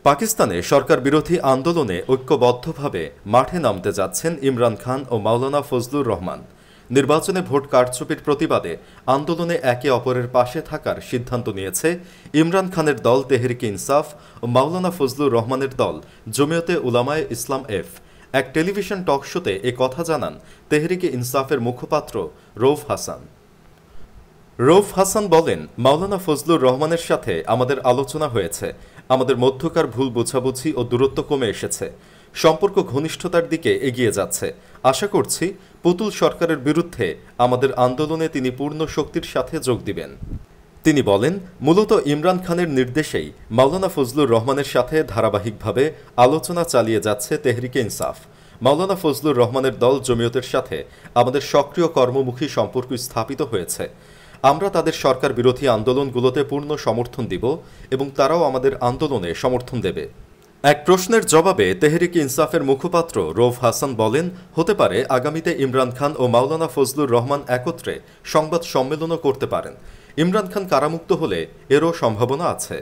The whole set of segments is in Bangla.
পাকিস্তানে সরকার বিরোধী আন্দোলনে ঐক্যবদ্ধভাবে মাঠে নামতে যাচ্ছেন ইমরান খান ও মাওলানা ফজলুর রহমান। নির্বাচনে ভোট কারচুপির প্রতিবাদে আন্দোলনে একে অপরের পাশে থাকার সিদ্ধান্ত নিয়েছে ইমরান খানের দল তেহরিকে ইনসাফ ও মাওলানা ফজলুর রহমানের দল জমিয়তে উলামায়ে ইসলাম এফ। এক টেলিভিশন টক শোতে এ কথা জানান তেহরিকে ইনসাফের মুখপাত্র রৌফ হাসান। রৌফ হাসান বলেন, মাওলানা ফজলুর রহমানের সাথে আমাদের আলোচনা হয়েছে। আমাদের মধ্যকার ভুল বোঝাবুঝি ও দূরত্ব কমে এসেছে। সম্পর্ক ঘনিষ্ঠতার দিকে এগিয়ে যাচ্ছে। আশা করছি পুতুল সরকারের বিরুদ্ধে আমাদের আন্দোলনে তিনি পূর্ণ শক্তির সাথে যোগ দিবেন। তিনি বলেন, মূলত ইমরান খানের নির্দেশেই মাওলানা ফজলুর রহমানের সাথে ধারাবাহিকভাবে আলোচনা চালিয়ে যাচ্ছে তেহরিকে ইনসাফ। মাওলানা ফজলুর রহমানের দল জমিয়তের সাথে আমাদের সক্রিয় কর্মমুখী সম্পর্ক স্থাপিত হয়েছে। আমরা তাদের সরকার বিরোধী আন্দোলনগুলোতে পূর্ণ সমর্থন দিব এবং তারাও আমাদের আন্দোলনে সমর্থন দেবে। এক প্রশ্নের জবাবে তেহরিকে ইনসাফের মুখপাত্র রৌফ হাসান বলেন, হতে পারে আগামীতে ইমরান খান ও মাওলানা ফজলুর রহমান একত্রে সংবাদ সম্মেলনও করতে পারেন। ইমরান খান কারামুক্ত হলে এরও সম্ভাবনা আছে।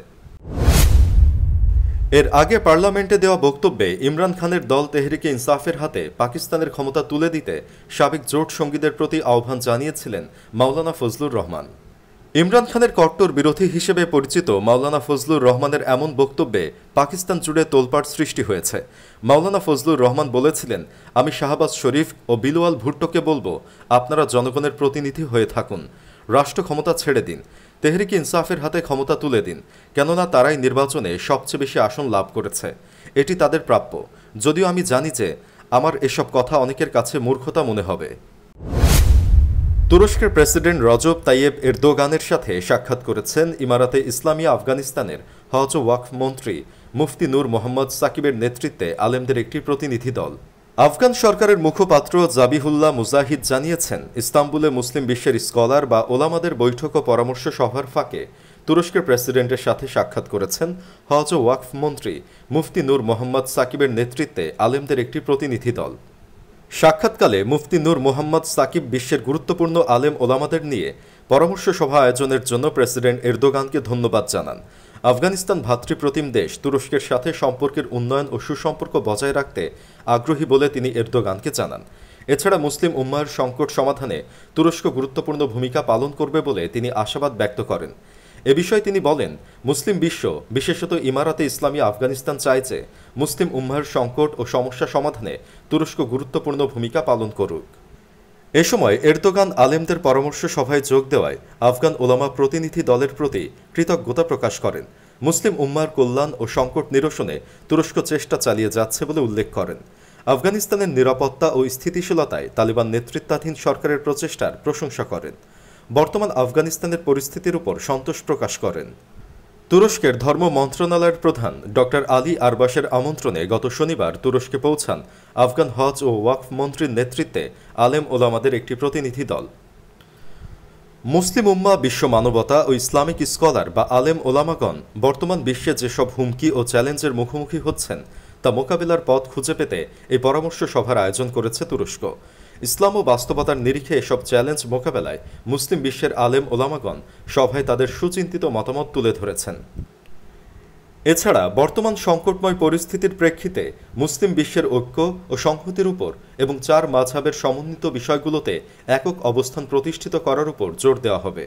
এর আগে পার্লামেন্টে দেওয়া বক্তব্যে ইমরান খানের দল তেহরিকে ইনসাফের হাতে পাকিস্তানের ক্ষমতা তুলে দিতে সাবেক জোট সঙ্গীদের প্রতি আহ্বান জানিয়েছিলেন মাওলানা ফজলুর রহমান। ইমরান খানের কট্টর বিরোধী হিসেবে পরিচিত মাওলানা ফজলুর রহমানের এমন বক্তব্যে পাকিস্তান জুড়ে তোলপাড় সৃষ্টি হয়েছে। মাওলানা ফজলুর রহমান বলেছিলেন, আমি শাহবাজ শরীফ ও বিলওয়াল ভুট্টোকে বলবো, আপনারা জনগণের প্রতিনিধি হয়ে থাকুন, রাষ্ট্র ক্ষমতা ছেড়ে দিন, তেহরিকে ইনসাফের হাতে ক্ষমতা তুলে দিন, কেননা তারাই নির্বাচনে সবচেয়ে বেশি আসন লাভ করেছে। এটি তাদের প্রাপ্য। যদিও আমি জানি যে আমার এসব কথা অনেকের কাছে মূর্খতা মনে হবে। তুরস্কের প্রেসিডেন্ট রজব তাইয়েব এরদোগানের সাথে সাক্ষাৎ করেছেন ইমারাতে ইসলামিয়া আফগানিস্তানের হজ ও ওয়াকফ মন্ত্রী মুফতি নূর মোহাম্মদ সাকিবের নেতৃত্বে আলেমদের একটি প্রতিনিধি দল। আফগান সরকারের মুখপাত্র জাবিহুল্লাহ মুজাহিদ জানিয়েছেন, ইস্তাম্বুলে মুসলিম বিশ্বের স্কলার বা ওলামাদের বৈঠক ও পরামর্শ সভার ফাঁকে তুরস্কের প্রেসিডেন্টের সাথে সাক্ষাৎ করেছেন হজ ও ওয়াকফ মন্ত্রী মুফতি নূর মোহাম্মদ সাকিবের নেতৃত্বে আলেমদের একটি প্রতিনিধি দল। সাক্ষাৎকালে মুফতি নূর মোহাম্মদ সাকিব বিশ্বের গুরুত্বপূর্ণ আলেম ওলামাদের নিয়ে পরামর্শ সভা আয়োজনের জন্য প্রেসিডেন্ট এরদোগানকে ধন্যবাদ জানান। আফগানিস্তান ভ্রাতৃপ্রতিম দেশ তুরস্কের সাথে সম্পর্কের উন্নয়ন ও সুসম্পর্ক বজায় রাখতে আগ্রহী বলে তিনি এরদোগানকে জানান। এছাড়া মুসলিম উম্মাহর সংকট সমাধানে তুরস্ক গুরুত্বপূর্ণ ভূমিকা পালন করবে বলে তিনি আশাবাদ ব্যক্ত করেন। এ বিষয়ে তিনি বলেন, মুসলিম বিশ্ব, বিশেষত ইমারাতে ইসলামিয়া আফগানিস্তান চায় যে মুসলিম উম্মাহর সংকট ও সমস্যা সমাধানে তুরস্ক গুরুত্বপূর্ণ ভূমিকা পালন করুক। এ সময় এরদোগান আলেমদের পরামর্শ সভায় যোগ দেওয়ায় আফগান ওলামা প্রতিনিধি দলের প্রতি কৃতজ্ঞতা প্রকাশ করেন। মুসলিম উম্মাহর কল্যাণ ও সংকট নিরসনে তুরস্ক চেষ্টা চালিয়ে যাচ্ছে বলে উল্লেখ করেন। আফগানিস্তানের নিরাপত্তা ও স্থিতিশীলতায় তালিবান নেতৃত্বাধীন সরকারের প্রচেষ্টার প্রশংসা করেন। বর্তমান আফগানিস্তানের পরিস্থিতির উপর সন্তোষ প্রকাশ করেন। তুরস্কের ধর্ম মন্ত্রণালয়ের প্রধান ডক্টর আলী আরবাসের আমন্ত্রণে গত শনিবার তুরস্কে পৌঁছান আফগান হজ ও ওয়াকফ মন্ত্রীর নেতৃত্বে আলেম ওলামাদের একটি প্রতিনিধি দল। মুসলিম উম্মাহ, বিশ্ব মানবতা ও ইসলামিক স্কলার বা আলেম ওলামাগণ বর্তমান বিশ্বে যেসব হুমকি ও চ্যালেঞ্জের মুখোমুখি হচ্ছেন তা মোকাবিলার পথ খুঁজে পেতে এই পরামর্শ সভার আয়োজন করেছে তুরস্ক। ইসলাম ও বাস্তবতার নিরিখে এসব চ্যালেঞ্জ মোকাবেলায় মুসলিম বিশ্বের আলেম ওলামাগণ সভায় তাদের সুচিন্তিত মতামত তুলে ধরেছেন। এছাড়া বর্তমান সংকটময় পরিস্থিতির প্রেক্ষিতে মুসলিম বিশ্বের ঐক্য ও সংহতির উপর এবং চার মাযহাবের সমন্বিত বিষয়গুলোতে একক অবস্থান প্রতিষ্ঠিত করার উপর জোর দেওয়া হবে।